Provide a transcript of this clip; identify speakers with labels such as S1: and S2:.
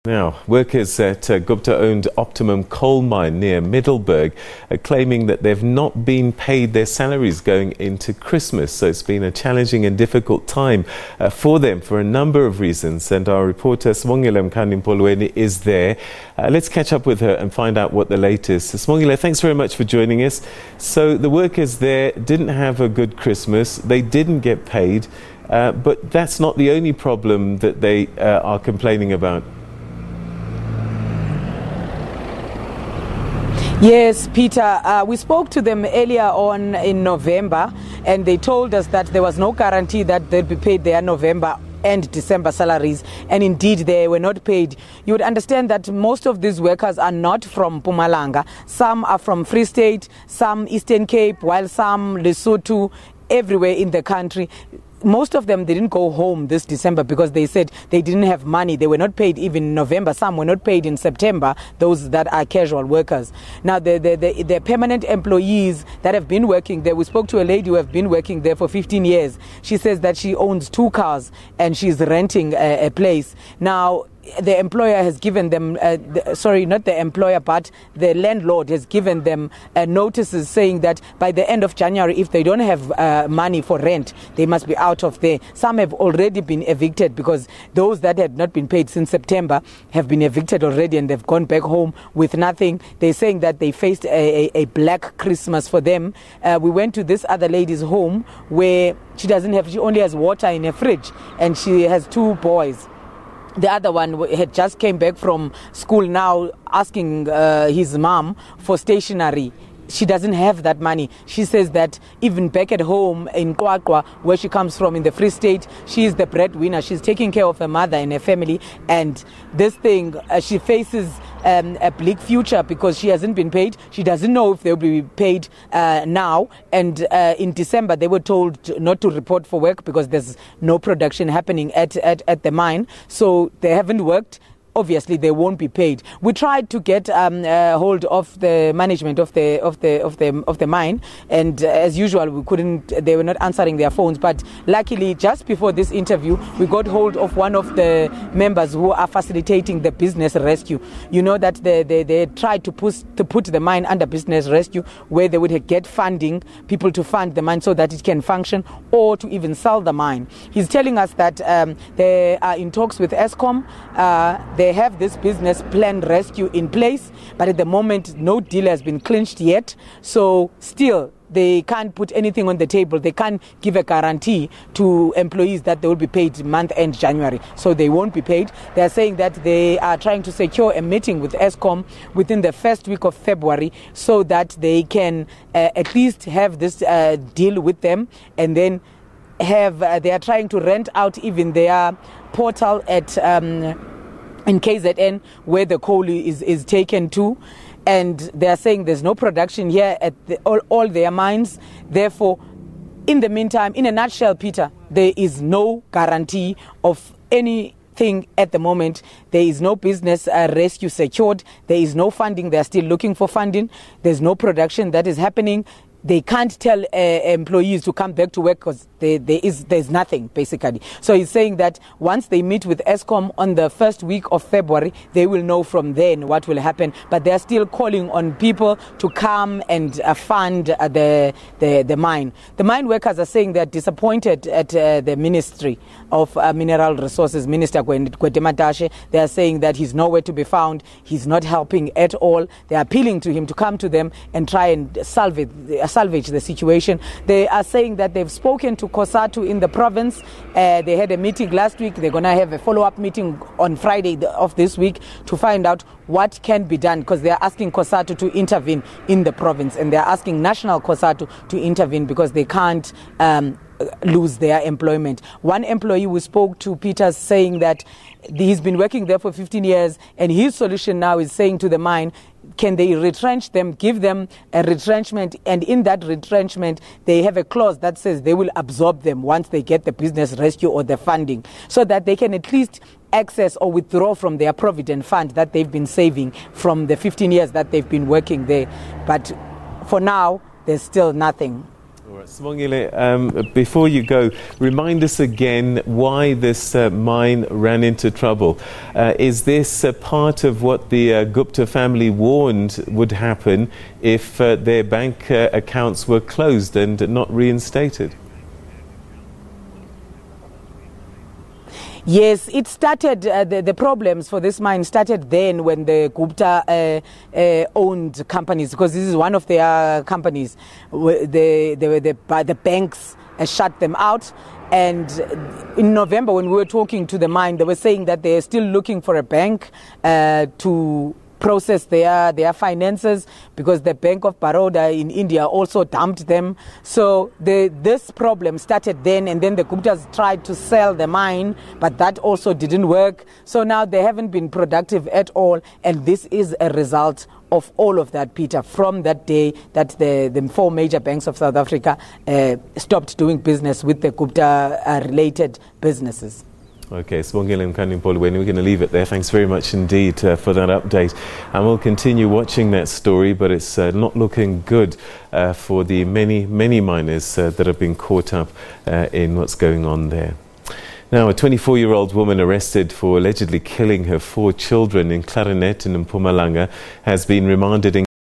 S1: Now, workers at Gupta-owned Optimum coal mine near Middelburg are claiming that they've not been paid their salaries going into Christmas. So it's been a challenging and difficult time for them for a number of reasons. And our reporter Sibongile Mkani Mpolweni is there. Let's catch up with her and find out what the latest. Sibongile, thanks very much for joining us. So the workers there didn't have a good Christmas. They didn't get paid. But that's not the only problem that they are complaining about.
S2: Yes, Peter, we spoke to them earlier on in November, and they told us that there was no guarantee that they'd be paid their November and December salaries, and indeed they were not paid. You would understand that most of these workers are not from Mpumalanga. Some are from Free State, some Eastern Cape, while some Lesotho, everywhere in the country. Most of them didn't go home this December because they said they didn't have money. They were not paid even in November. Some were not paid in September, those that are casual workers. Now, the permanent employees that have been working there, we spoke to a lady who have been working there for 15 years. She says that she owns 2 cars and she's renting a place. Now, the employer has given them, sorry, not the employer, but the landlord has given them notices saying that by the end of January, if they don't have money for rent, they must be out of there. Some have already been evicted because those that had not been paid since September have been evicted already and they've gone back home with nothing. They're saying that they faced a black Christmas for them. We went to this other lady's home where she only has water in her fridge and she has 2 boys. The other one had just came back from school now asking his mom for stationery. She doesn't have that money. She says that even back at home in Kwakwa, where she comes from in the Free State, she is the breadwinner. She's taking care of her mother and her family. And this thing, she faces a bleak future because she hasn't been paid. She doesn't know if they'll be paid now. And in December, they were told not to report for work because there's no production happening at the mine. So they haven't worked. Obviously, they won't be paid. We tried to get hold of the management of the mine, and as usual, we couldn't. They were not answering their phones. But luckily, just before this interview, we got hold of one of the members who are facilitating the business rescue. You know that they tried to put the mine under business rescue, where they would get funding, people to fund the mine so that it can function, or to even sell the mine. He's telling us that they are in talks with Eskom. They have this business plan rescue in place, but at the moment, no deal has been clinched yet. So still, they can't put anything on the table. They can't give a guarantee to employees that they will be paid month-end January. So they won't be paid. They are saying that they are trying to secure a meeting with Eskom within the first week of February so that they can at least have this deal with them, and then they are trying to rent out even their portal at in KZN, where the coal is taken to, and they are saying there's no production here at all their mines. Therefore, in the meantime, in a nutshell, Peter, there is no guarantee of anything at the moment. There is no business rescue secured. There is no funding. They are still looking for funding. There's no production that is happening. They can't tell employees to come back to work because there's nothing, basically. So he's saying that once they meet with Eskom on the first week of February, they will know from then what will happen. But they're still calling on people to come and fund the mine. The mine workers are saying they're disappointed at the Ministry of Mineral Resources, Minister Gwede. They are saying that he's nowhere to be found. He's not helping at all. They're appealing to him to come to them and try and salvage the situation. They are saying that they've spoken to COSATU in the province. They had a meeting last week. They're going to have a follow-up meeting on Friday of this week to find out what can be done, because they're asking COSATU to intervene in the province, and they're asking National COSATU to intervene because they can't lose their employment. One employee we spoke to, Peter, saying that he's been working there for 15 years, and his solution now is saying to the mine, can they retrench them, give them a retrenchment, and in that retrenchment, they have a clause that says they will absorb them once they get the business rescue or the funding, so that they can at least access or withdraw from their provident fund that they've been saving from the 15 years that they've been working there. But for now, there's still nothing.
S1: All right, Sibongile, before you go, remind us again why this mine ran into trouble. Is this part of what the Gupta family warned would happen if their bank accounts were closed and not reinstated?
S2: Yes, it started, the problems for this mine started then when the Gupta owned companies, because this is one of their companies. The banks shut them out. And in November, when we were talking to the mine, they were saying that they're still looking for a bank to process their finances, because the Bank of Baroda in India also dumped them. So this problem started then, and then the Guptas tried to sell the mine, but that also didn't work. So now they haven't been productive at all, and this is a result of all of that, Peter, from that day that the four major banks of South Africa stopped doing business with the Gupta-related businesses.
S1: Okay, Sibongile Mkani Mpolweni, we're going to leave it there. Thanks very much indeed for that update. And we'll continue watching that story, but it's not looking good for the many miners that have been caught up in what's going on there. Now, a 24-year-old woman arrested for allegedly killing her 4 children in Clarinet in Mpumalanga has been remanded in